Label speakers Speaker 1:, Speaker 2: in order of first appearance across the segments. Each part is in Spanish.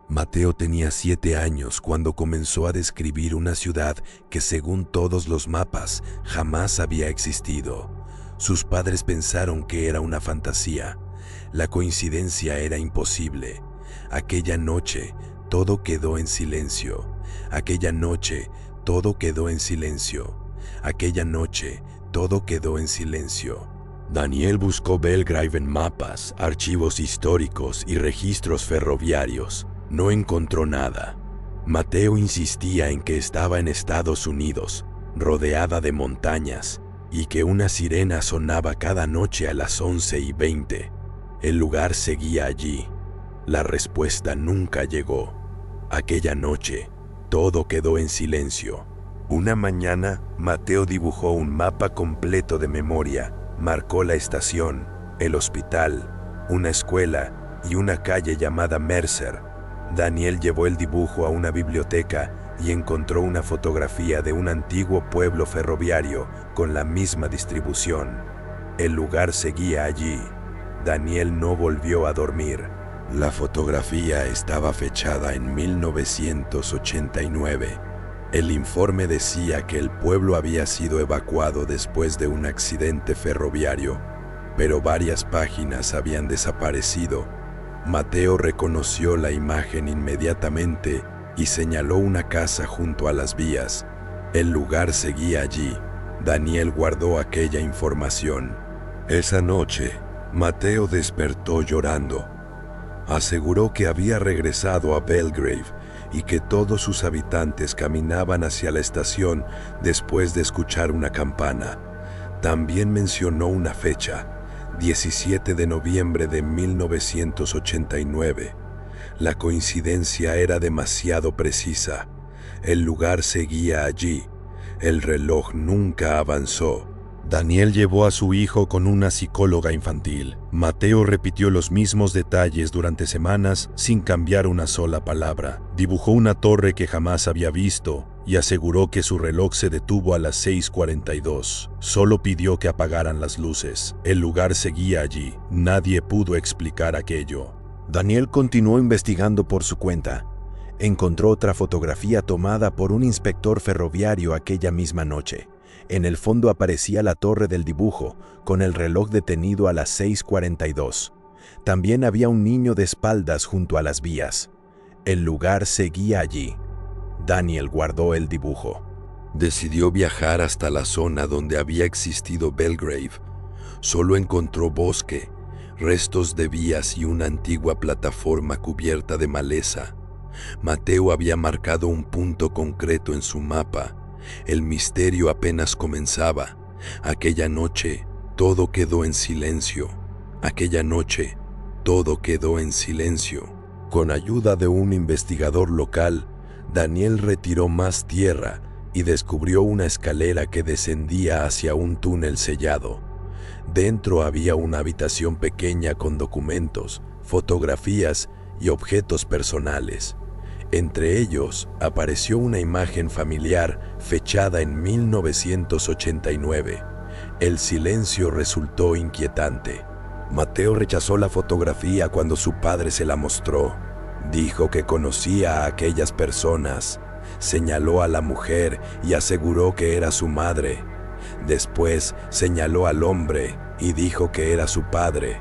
Speaker 1: Mateo tenía 7 años cuando comenzó a describir una ciudad que, según todos los mapas, jamás había existido. Sus padres pensaron que era una fantasía. La coincidencia era imposible. Aquella noche, todo quedó en silencio. Aquella noche, todo quedó en silencio. Aquella noche, todo quedó en silencio. Daniel buscó Belgrave en mapas, archivos históricos y registros ferroviarios. No encontró nada. Mateo insistía en que estaba en Estados Unidos, rodeada de montañas, y que una sirena sonaba cada noche a las 11:20. El lugar seguía allí. La respuesta nunca llegó. Aquella noche, todo quedó en silencio. Una mañana, Mateo dibujó un mapa completo de memoria. Marcó la estación, el hospital, una escuela y una calle llamada Mercer. Daniel llevó el dibujo a una biblioteca y encontró una fotografía de un antiguo pueblo ferroviario con la misma distribución. El lugar seguía allí. Daniel no volvió a dormir. La fotografía estaba fechada en 1989. El informe decía que el pueblo había sido evacuado después de un accidente ferroviario, pero varias páginas habían desaparecido. Mateo reconoció la imagen inmediatamente y señaló una casa junto a las vías. El lugar seguía allí. Daniel guardó aquella información. Esa noche, Mateo despertó llorando. Aseguró que había regresado a Belgrave y que todos sus habitantes caminaban hacia la estación después de escuchar una campana. También mencionó una fecha, 17 de noviembre de 1989. La coincidencia era demasiado precisa. El lugar seguía allí. El reloj nunca avanzó. Daniel llevó a su hijo con una psicóloga infantil. Mateo repitió los mismos detalles durante semanas sin cambiar una sola palabra. Dibujó una torre que jamás había visto y aseguró que su reloj se detuvo a las 6:42. Solo pidió que apagaran las luces. El lugar seguía allí. Nadie pudo explicar aquello. Daniel continuó investigando por su cuenta. Encontró otra fotografía tomada por un inspector ferroviario aquella misma noche. En el fondo aparecía la torre del dibujo, con el reloj detenido a las 6:42. También había un niño de espaldas junto a las vías. El lugar seguía allí. Daniel guardó el dibujo. Decidió viajar hasta la zona donde había existido Belgrave. Solo encontró bosque, restos de vías y una antigua plataforma cubierta de maleza. Mateo había marcado un punto concreto en su mapa. El misterio apenas comenzaba. Aquella noche, todo quedó en silencio. Aquella noche, todo quedó en silencio. Con ayuda de un investigador local, Daniel retiró más tierra y descubrió una escalera que descendía hacia un túnel sellado. Dentro había una habitación pequeña con documentos, fotografías y objetos personales. Entre ellos apareció una imagen familiar fechada en 1989. El silencio resultó inquietante. Mateo rechazó la fotografía cuando su padre se la mostró. Dijo que conocía a aquellas personas, señaló a la mujer y aseguró que era su madre. Después señaló al hombre y dijo que era su padre.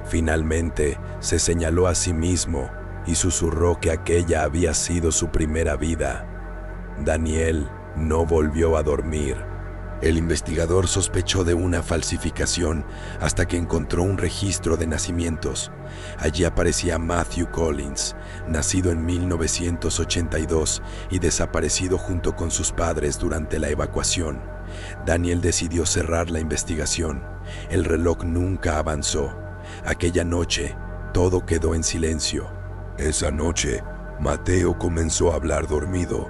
Speaker 1: Finalmente se señaló a sí mismo y susurró que aquella había sido su primera vida. Daniel no volvió a dormir. El investigador sospechó de una falsificación hasta que encontró un registro de nacimientos. Allí aparecía Matthew Collins, nacido en 1982 y desaparecido junto con sus padres durante la evacuación. Daniel decidió cerrar la investigación. El reloj nunca avanzó. Aquella noche, todo quedó en silencio. Esa noche, Mateo comenzó a hablar dormido.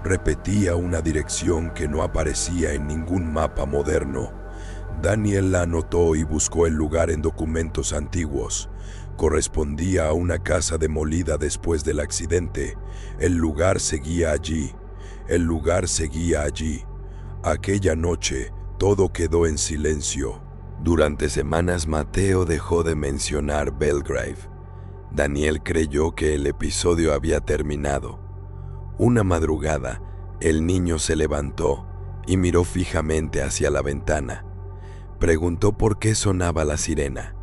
Speaker 1: Repetía una dirección que no aparecía en ningún mapa moderno. Daniel la anotó y buscó el lugar en documentos antiguos. Correspondía a una casa demolida después del accidente. El lugar seguía allí. El lugar seguía allí. Aquella noche, todo quedó en silencio. Durante semanas, Mateo dejó de mencionar Belgrave. Daniel creyó que el episodio había terminado. Una madrugada, el niño se levantó y miró fijamente hacia la ventana. Preguntó por qué sonaba la sirena.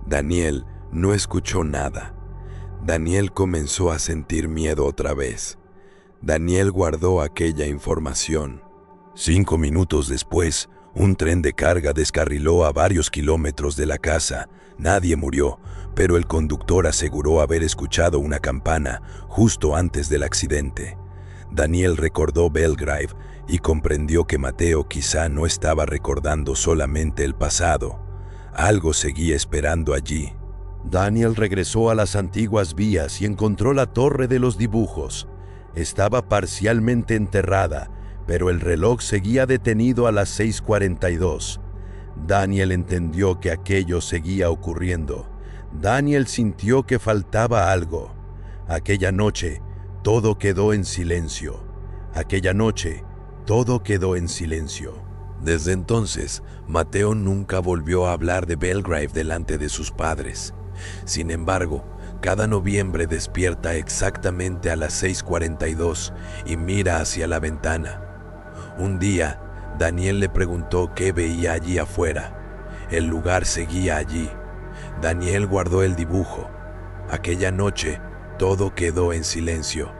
Speaker 1: Daniel no escuchó nada. Daniel comenzó a sentir miedo otra vez. Daniel guardó aquella información. 5 minutos después, un tren de carga descarriló a varios kilómetros de la casa. Nadie murió, pero el conductor aseguró haber escuchado una campana justo antes del accidente. Daniel recordó Belgrave y comprendió que Mateo quizá no estaba recordando solamente el pasado. Algo seguía esperando allí. Daniel regresó a las antiguas vías y encontró la torre de los dibujos. Estaba parcialmente enterrada, pero el reloj seguía detenido a las 6:42. Daniel entendió que aquello seguía ocurriendo. Daniel sintió que faltaba algo. Aquella noche, todo quedó en silencio. Aquella noche, todo quedó en silencio. Desde entonces, Mateo nunca volvió a hablar de Belgrave delante de sus padres. Sin embargo, cada noviembre despierta exactamente a las 6:42 y mira hacia la ventana. Un día, Daniel le preguntó qué veía allí afuera. El lugar seguía allí. Daniel guardó el dibujo. Aquella noche, todo quedó en silencio.